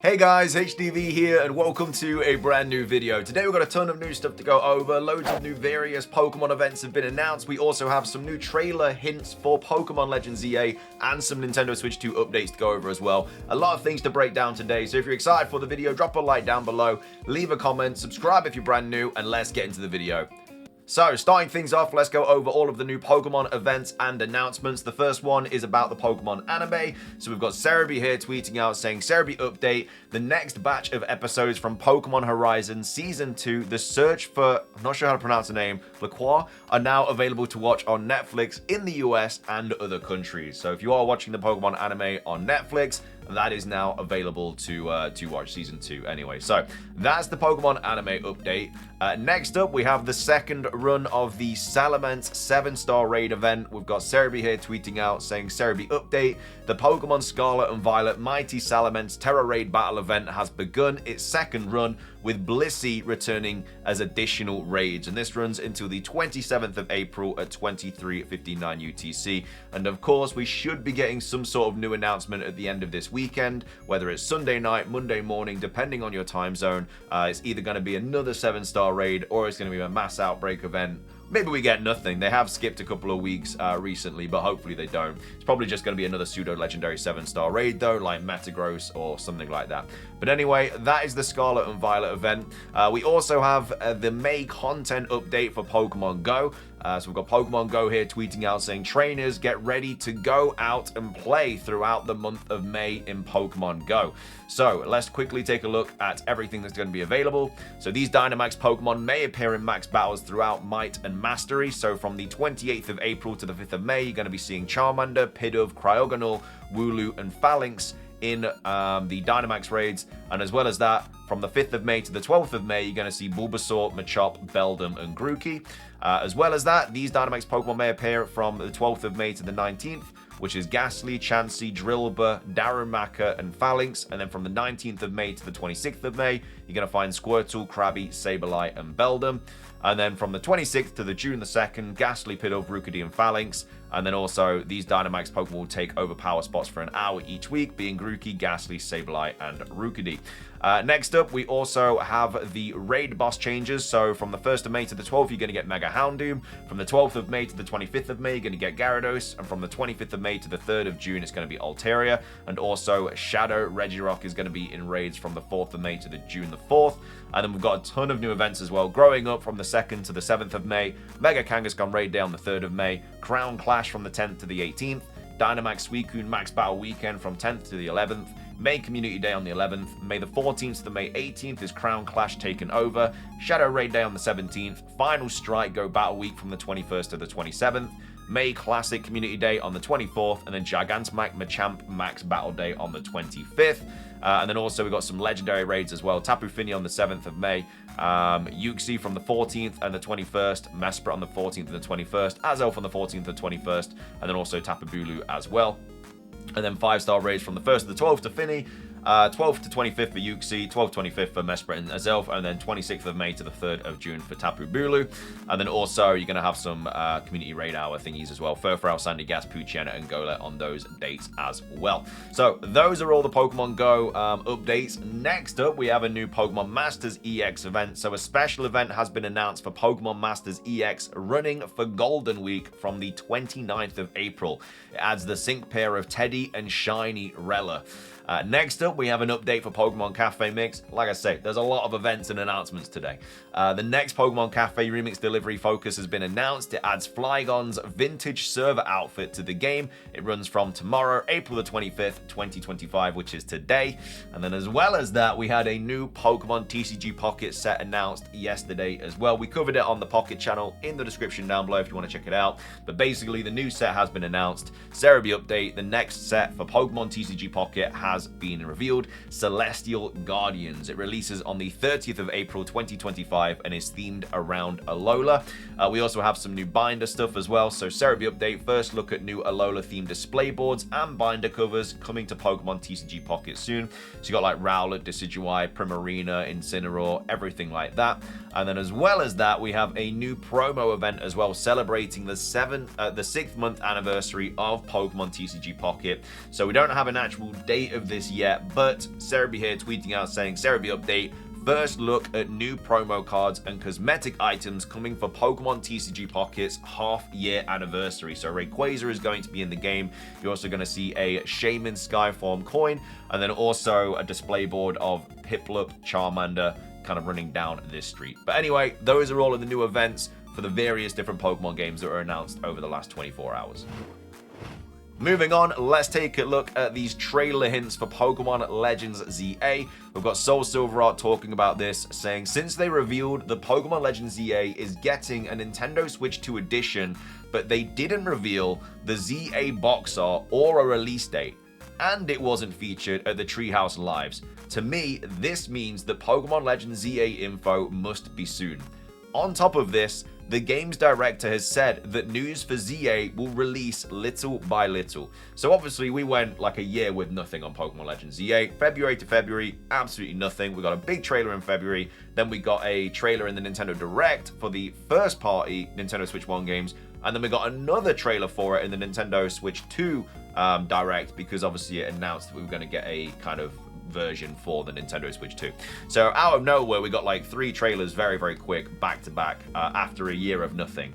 Hey guys, HDV here and welcome to a brand new video. Today we've got a ton of new stuff to go over, loads of new various Pokemon events have been announced. We also have some new trailer hints for Pokemon Legends EA and some Nintendo Switch 2 updates to go over as well. A lot of things to break down today, so if you're excited for the video, drop a like down below, leave a comment, subscribe if you're brand new, and let's get into the video. So, starting things off, let's go over all of the new Pokemon events and announcements. The first one is about the Pokemon anime. So we've got Cerebi here tweeting out saying, Cerebi update, the next batch of episodes from Pokemon Horizon Season 2, The Search for, I'm not sure how to pronounce the name, Lacroix, are now available to watch on Netflix in the US and other countries. So if you are watching the Pokemon anime on Netflix, that is now available to watch Season 2 anyway. So that's the Pokemon anime update. Next up, we have the second run of the Salamence 7-star raid event. We've got Cerebi here tweeting out saying, Cerebi update, the Pokemon Scarlet and Violet Mighty Salamence Terra Raid Battle event has begun its second run, with Blissey returning as additional raids, and this runs until the 27th of April at 23:59 UTC. And of course, we should be getting some sort of new announcement at the end of this weekend, whether it's Sunday night, Monday morning, depending on your time zone. It's either going to be another 7-star raid or it's going to be a mass outbreak event. Maybe we get nothing. They have skipped a couple of weeks recently, but hopefully they don't. It's probably just going to be another pseudo-legendary 7-star raid, though, like Metagross or something like that. But anyway, that is the Scarlet and Violet event. We also have the May content update for Pokemon Go. So we've got Pokemon Go here tweeting out saying, trainers, get ready to go out and play throughout the month of May in Pokemon Go. So let's quickly take a look at everything that's going to be available. So these Dynamax Pokemon may appear in max battles throughout Might and Mastery. So from the 28th of April to the 5th of May, you're going to be seeing Charmander, Pidove, Cryogonal, Wooloo, and Phalanx in the Dynamax raids. And as well as that, from the 5th of May to the 12th of May, you're going to see Bulbasaur, Machop, Beldum, and Grookey. As well as that, these Dynamax Pokemon may appear from the 12th of May to the 19th, which is Ghastly, Chansey, Drillbur, Darumaka, and Phalanx. And then from the 19th of May to the 26th of May, you're going to find Squirtle, Krabby, Sableye, and Beldum. And then from the 26th to the June the 2nd, Ghastly, Pidove, Rookidee, and Phalanx. And then also, these Dynamax Pokemon will take over power spots for an hour each week, being Grookey, Ghastly, Sableye, and Rookidee. Next up, we also have the raid boss changes. So from the 1st of May to the 12th, you're going to get Mega Houndoom. From the 12th of May to the 25th of May, you're going to get Gyarados. And from the 25th of May to the 3rd of June, it's going to be Altaria. And also, Shadow Regirock is going to be in raids from the 4th of May to the June the 4th. And then we've got a ton of new events as well. Growing Up from the 2nd to the 7th of May. Mega Kangaskhan Raid Day on the 3rd of May. Crown Clash from the 10th to the 18th. Dynamax Suicune Max Battle Weekend from 10th to the 11th. May Community Day on the 11th. May the 14th to May 18th is Crown Clash Taken Over. Shadow Raid Day on the 17th. Final Strike Go Battle Week from the 21st to the 27th. May Classic Community Day on the 24th, and then Gigantamax Machamp Max Battle Day on the 25th. And then also we've got some legendary raids as well. Tapu Fini on the 7th of May, Uxie from the 14th and the 21st, Mesprit on the 14th and the 21st, Azelf on the 14th and the 21st, and then also Tapu Bulu as well. And then 5-star raids from the 1st to the 12th to Fini, 12th to 25th for Uxie, 12th to 25th for Mesprit and Azelf, and then 26th of May to the 3rd of June for Tapu Bulu. And then also you're going to have some community raid hour thingies as well. Furfrou, Sandygast, Poochyena, and Golett on those dates as well. So those are all the Pokemon Go updates. Next up, we have a new Pokemon Masters EX event. So a special event has been announced for Pokemon Masters EX running for Golden Week from the 29th of April. It adds the sync pair of Teddy and Shiny Rella. Next up, we have an update for Pokemon Cafe Mix. Like I say, there's a lot of events and announcements today. The next Pokemon Cafe Remix delivery focus has been announced. It adds Flygon's vintage server outfit to the game. It runs from tomorrow, April the 25th, 2025, which is today. And then as well as that, we had a new Pokemon TCG Pocket set announced yesterday as well. We covered it on the Pocket channel in the description down below if you want to check it out. But basically, the new set has been announced. Cerebi update, the next set for Pokemon TCG Pocket has been revealed. Celestial Guardians. It releases on the 30th of April 2025 and is themed around Alola. We also have some new binder stuff as well. So Cerebi update, first look at new Alola themed display boards and binder covers coming to Pokemon TCG Pocket soon. So you got like Rowlet, Decidueye, Primarina, Incineroar, everything like that. And then as well as that, we have a new promo event as well, celebrating the 6th month anniversary of Pokemon TCG Pocket. So we don't have an actual date of this yet, but Cerebi here tweeting out saying, Cerebi update, first look at new promo cards and cosmetic items coming for Pokemon TCG Pockets half-year anniversary. So Rayquaza is going to be in the game. You're also going to see a Shaman Skyform coin, and then also a display board of Piplup, Charmander, kind of running down this street. But anyway, those are all of the new events for the various different Pokemon games that were announced over the last 24 hours. Moving on, let's take a look at these trailer hints for Pokemon Legends ZA. We've got Soul Silver Art talking about this, saying since they revealed the Pokemon Legends ZA is getting a Nintendo Switch 2 edition, but they didn't reveal the ZA box art or a release date, and it wasn't featured at the Treehouse Lives. To me, this means that Pokemon Legends ZA info must be soon. On top of this, the game's director has said that news for ZA will release little by little. So obviously we went like a year with nothing on Pokemon Legends ZA. February to February, absolutely nothing. We got a big trailer in February. Then we got a trailer in the Nintendo Direct for the first party Nintendo Switch 1 games. And then we got another trailer for it in the Nintendo Switch 2 Direct, because obviously it announced that we were going to get a kind of version for the Nintendo Switch 2. So out of nowhere, we got like 3 trailers very, very quick, back to back, after a year of nothing.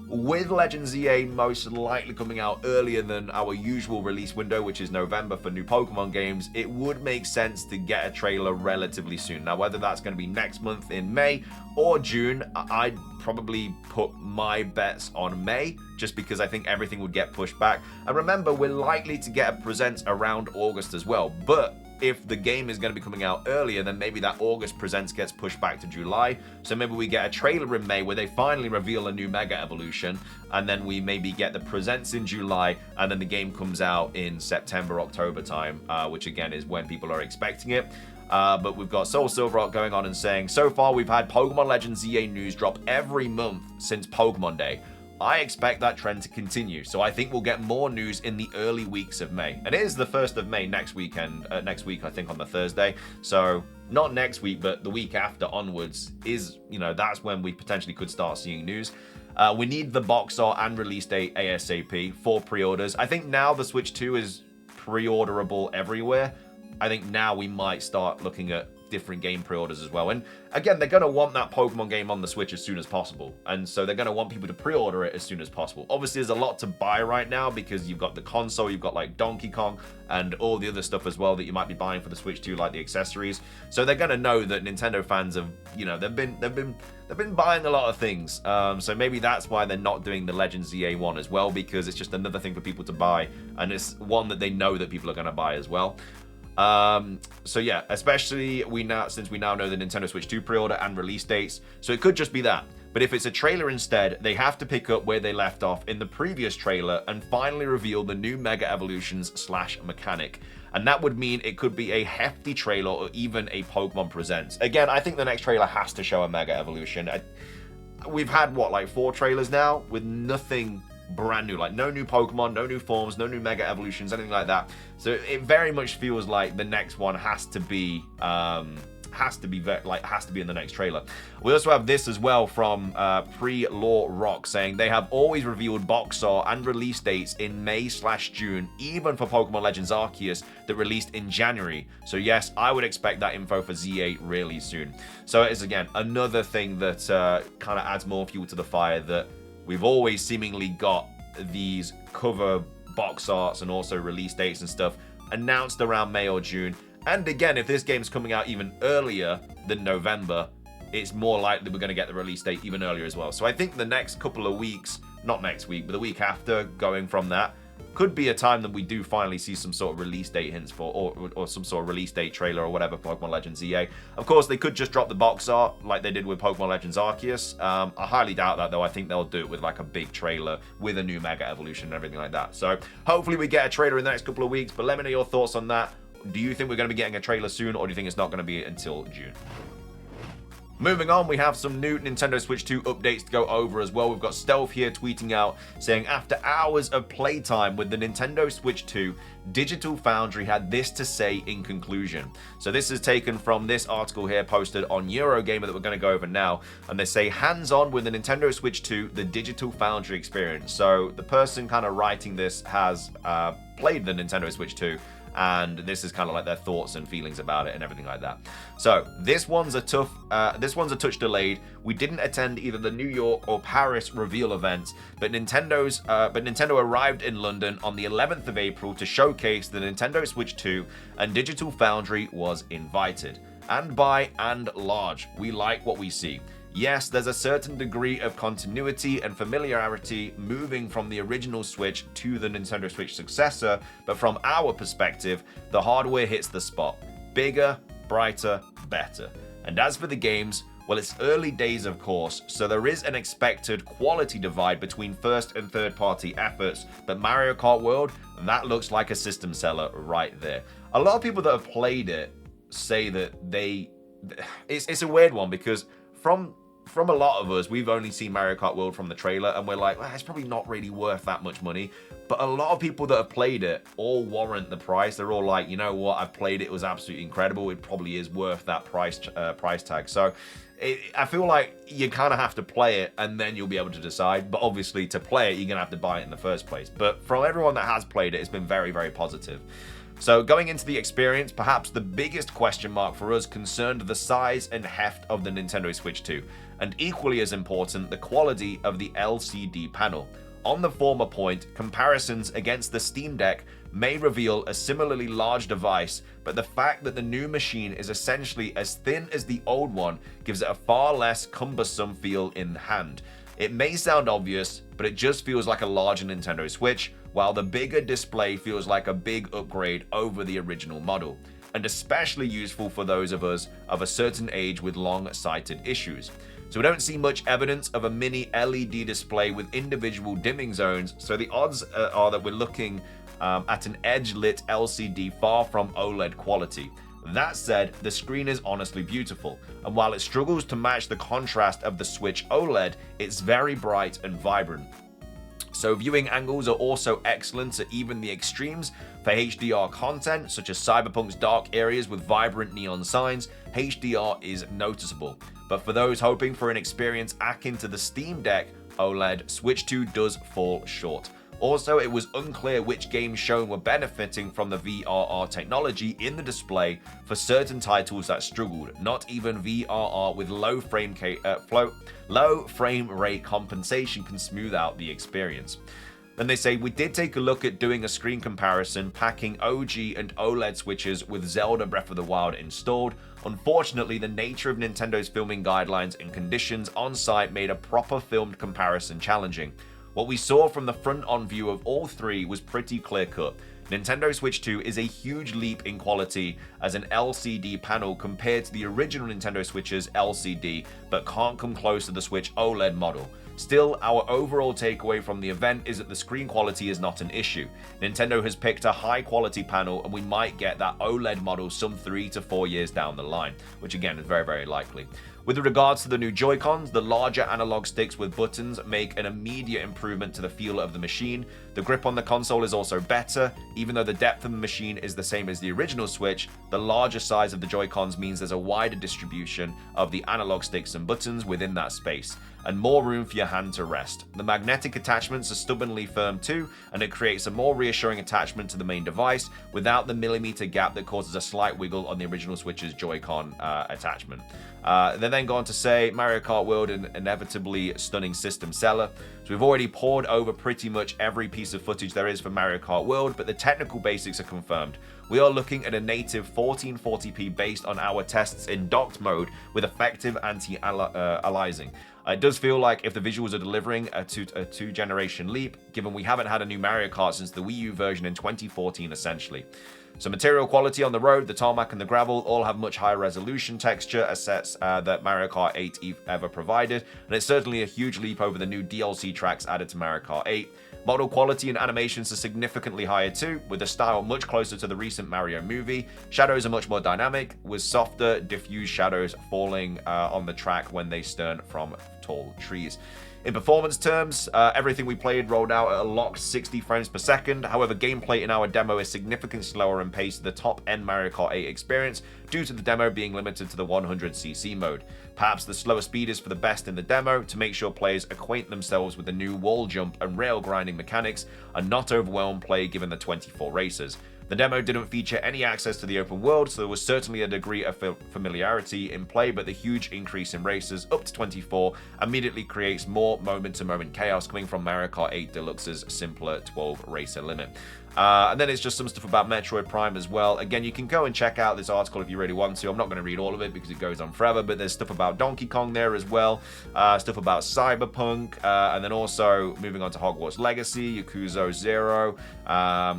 With Legends ZA most likely coming out earlier than our usual release window, which is November for new Pokemon games, it would make sense to get a trailer relatively soon. Now, whether that's going to be next month in May or June, I'd probably put my bets on May, just because I think everything would get pushed back. And remember, we're likely to get a Presents around August as well, but if the game is going to be coming out earlier, then maybe that August Presents gets pushed back to July. So maybe we get a trailer in May where they finally reveal a new Mega Evolution, and then we maybe get the Presents in July, and then the game comes out in September, October time, which again is when people are expecting it. But we've got Soul Silver Art going on and saying, so far we've had Pokemon Legends ZA news drop every month since Pokemon Day. I expect that trend to continue, so I think we'll get more news in the early weeks of May. And it is the 1st of May next week, I think on the Thursday. So not next week, but the week after onwards is, that's when we potentially could start seeing news. We need the box art and release date ASAP for pre-orders. I think now the Switch 2 is pre-orderable everywhere. I think now we might start looking at different game pre-orders as well. And again, they're going to want that Pokemon game on the Switch as soon as possible. And so they're going to want people to pre-order it as soon as possible. Obviously, there's a lot to buy right now because you've got the console, you've got like Donkey Kong and all the other stuff as well that you might be buying for the Switch 2, like the accessories. So they're going to know that Nintendo fans have, they've been buying a lot of things. So maybe that's why they're not doing the Legends ZA one as well, because it's just another thing for people to buy, and it's one that they know that people are going to buy as well. So yeah, especially since we now know the Nintendo Switch 2 pre-order and release dates, so it could just be that. But if it's a trailer instead, they have to pick up where they left off in the previous trailer and finally reveal the new Mega Evolutions / mechanic. And that would mean it could be a hefty trailer or even a Pokemon Presents. Again, I think the next trailer has to show a Mega Evolution. We've had, like 4 trailers now with nothing brand new, like no new Pokemon, no new forms, no new Mega Evolutions, anything like that. So it very much feels like the next one has to be in the next trailer. We also have this as well from Pre-Law Rock saying they have always revealed box art and release dates in May / June, even for Pokemon Legends Arceus that released in January. So yes, I would expect that info for ZA really soon. So it is again another thing that kind of adds more fuel to the fire, that we've always seemingly got these cover box arts and also release dates and stuff announced around May or June. And again, if this game's coming out even earlier than November, it's more likely we're going to get the release date even earlier as well. So I think the next couple of weeks, not next week, but the week after, going from that, could be a time that we do finally see some sort of release date hints for, or some sort of release date trailer or whatever for Pokemon Legends ZA. Of course, they could just drop the box art like they did with Pokemon Legends Arceus. I highly doubt that, though. I think they'll do it with like a big trailer with a new Mega Evolution and everything like that. So hopefully we get a trailer in the next couple of weeks, but let me know your thoughts on that. Do you think we're going to be getting a trailer soon, or do you think it's not going to be until June? Moving on, we have some new Nintendo Switch 2 updates to go over as well. We've got Stealth here tweeting out saying, after hours of playtime with the Nintendo Switch 2, Digital Foundry had this to say in conclusion. So this is taken from this article here posted on Eurogamer that we're going to go over now. And they say, hands-on with the Nintendo Switch 2, the Digital Foundry experience. So the person kind of writing this has played the Nintendo Switch 2. and this is kind of like their thoughts and feelings about it and everything like that. So this one's a touch delayed. We didn't attend either the New York or Paris reveal events, but Nintendo arrived in London on the 11th of April to showcase the Nintendo Switch 2, and Digital Foundry was invited. And by and large, we like what we see. Yes, there's a certain degree of continuity and familiarity moving from the original Switch to the Nintendo Switch successor, but from our perspective, the hardware hits the spot. Bigger, brighter, better. And as for the games, well, it's early days, of course, so there is an expected quality divide between first and third-party efforts, but Mario Kart World, that looks like a system seller right there. A lot of people that have played it say that it's a weird one, because from a lot of us, we've only seen Mario Kart World from the trailer, and we're like, well, it's probably not really worth that much money. But a lot of people that have played it all warrant the price. They're all like, you know what, I've played it, it was absolutely incredible. It probably is worth that price tag. So I feel like you kind of have to play it, and then you'll be able to decide. But obviously, to play it, you're going to have to buy it in the first place. But from everyone that has played it, it's been very, very positive. So going into the experience, perhaps the biggest question mark for us concerned the size and heft of the Nintendo Switch 2, and equally as important, the quality of the LCD panel. On the former point, comparisons against the Steam Deck may reveal a similarly large device, but the fact that the new machine is essentially as thin as the old one gives it a far less cumbersome feel in hand. It may sound obvious, but it just feels like a larger Nintendo Switch, while the bigger display feels like a big upgrade over the original model, and especially useful for those of us of a certain age with long-sighted issues. So we don't see much evidence of a mini LED display with individual dimming zones, so the odds are that we're looking at an edge-lit LCD far from OLED quality. That said, the screen is honestly beautiful, and while it struggles to match the contrast of the Switch OLED, it's very bright and vibrant. So viewing angles are also excellent at even the extremes. For HDR content, such as Cyberpunk's dark areas with vibrant neon signs, HDR is noticeable. But for those hoping for an experience akin to the Steam Deck OLED, Switch 2 does fall short. Also, it was unclear which games shown were benefiting from the VRR technology in the display for certain titles that struggled. Not even VRR with low frame rate compensation can smooth out the experience. Then they say, we did take a look at doing a screen comparison, packing OG and OLED switches with Zelda Breath of the Wild installed. Unfortunately, the nature of Nintendo's filming guidelines and conditions on site made a proper filmed comparison challenging. What we saw from the front-on view of all three was pretty clear-cut. Nintendo Switch 2 is a huge leap in quality as an LCD panel compared to the original Nintendo Switch's LCD, but can't come close to the Switch OLED model. Still, our overall takeaway from the event is that the screen quality is not an issue. Nintendo has picked a high-quality panel, and we might get that OLED model some 3 to 4 years down the line, which again is very, very likely. With regards to the new Joy-Cons, the larger analog sticks with buttons make an immediate improvement to the feel of the machine. The grip on the console is also better. Even though the depth of the machine is the same as the original Switch, the larger size of the Joy-Cons means there's a wider distribution of the analog sticks and buttons within that space, and more room for your hand to rest. The magnetic attachments are stubbornly firm too, and it creates a more reassuring attachment to the main device without the millimeter gap that causes a slight wiggle on the original Switch's Joy-Con attachment. They then go on to say, Mario Kart World, an inevitably stunning system seller. So we've already poured over pretty much every piece of footage there is for Mario Kart World, but the technical basics are confirmed. We are looking at a native 1440p based on our tests in docked mode with effective anti-aliasing. It does feel like if the visuals are delivering a two-generation leap, given we haven't had a new Mario Kart since the Wii U version in 2014 essentially. So material quality on the road, the tarmac and the gravel all have much higher resolution texture assets that Mario Kart 8 ever provided, and it's certainly a huge leap over the new DLC tracks added to Mario Kart 8. Model quality and animations are significantly higher too, with the style much closer to the recent Mario movie. Shadows are much more dynamic, with softer, diffused shadows falling on the track when they stern from tall trees. In performance terms, everything we played rolled out at a locked 60 frames per second. However, gameplay in our demo is significantly slower in pace to the top-end Mario Kart 8 experience due to the demo being limited to the 100cc mode. Perhaps the slower speed is for the best in the demo to make sure players acquaint themselves with the new wall jump and rail grinding mechanics and not overwhelm play given the 24 races. The demo didn't feature any access to the open world, so there was certainly a degree of familiarity in play, but the huge increase in races, up to 24, immediately creates more moment-to-moment chaos coming from Mario Kart 8 Deluxe's simpler 12-racer limit. And then it's just some stuff about Metroid Prime as well. Again, you can go and check out this article if you really want to. I'm not going to read all of it because it goes on forever, but there's stuff about Donkey Kong there as well, stuff about Cyberpunk, and then also moving on to Hogwarts Legacy, Yakuza 0,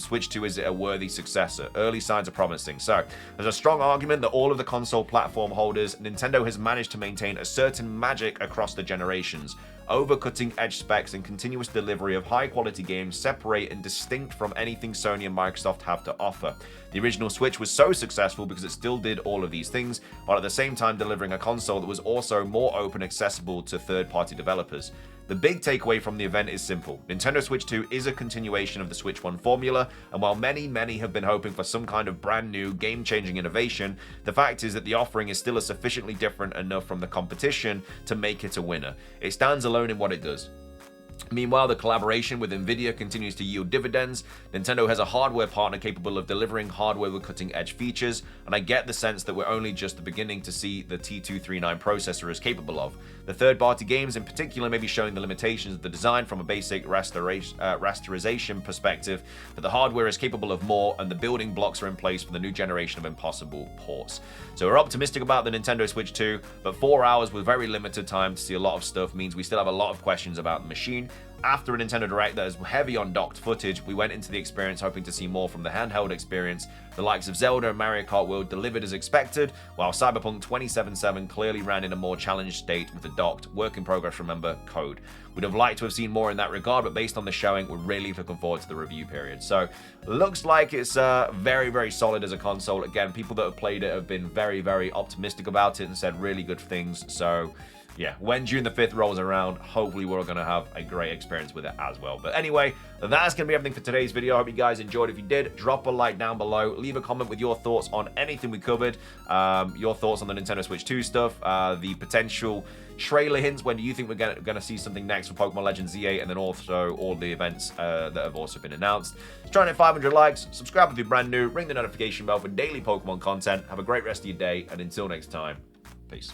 Switch 2, is it a worthy successor? Early signs are promising. So there's a strong argument that all of the console platform holders, Nintendo has managed to maintain a certain magic across the generations. Over cutting-edge specs and continuous delivery of high-quality games separate and distinct from anything Sony and Microsoft have to offer. The original Switch was so successful because it still did all of these things, while at the same time delivering a console that was also more open and accessible to third-party developers. The big takeaway from the event is simple. Nintendo Switch 2 is a continuation of the Switch 1 formula, and while many have been hoping for some kind of brand new, game-changing innovation, the fact is that the offering is still sufficiently different enough from the competition to make it a winner. It stands alone in what it does. Meanwhile, the collaboration with Nvidia continues to yield dividends. Nintendo has a hardware partner capable of delivering hardware with cutting-edge features, and I get the sense that we're only just beginning to see the T239 processor is capable of. The third-party games in particular may be showing the limitations of the design from a basic rasterization perspective, but the hardware is capable of more, and the building blocks are in place for the new generation of impossible ports. So we're optimistic about the Nintendo Switch 2, but 4 hours with very limited time to see a lot of stuff means we still have a lot of questions about the machine. After a Nintendo Direct that is heavy on docked footage, we went into the experience hoping to see more from the handheld experience. The likes of Zelda and Mario Kart World delivered as expected, while Cyberpunk 2077 clearly ran in a more challenged state with the docked, work in progress, remember, code. We'd have liked to have seen more in that regard, but based on the showing, we're really looking forward to the review period. So, looks like it's very solid as a console. Again, people that have played it have been very optimistic about it and said really good things. So, yeah, when June the 5th rolls around, hopefully we're going to have a great experience with it as well. But anyway, that's going to be everything for today's video. I hope you guys enjoyed. If you did, drop a like down below. Leave a comment with your thoughts on anything we covered. Your thoughts on the Nintendo Switch 2 stuff, the potential trailer hints. When do you think we're going to see something next for Pokemon Legends Z8? And then also all the events that have also been announced. Let's try and hit 500 likes. Subscribe if you're brand new. Ring the notification bell for daily Pokemon content. Have a great rest of your day. And until next time, peace.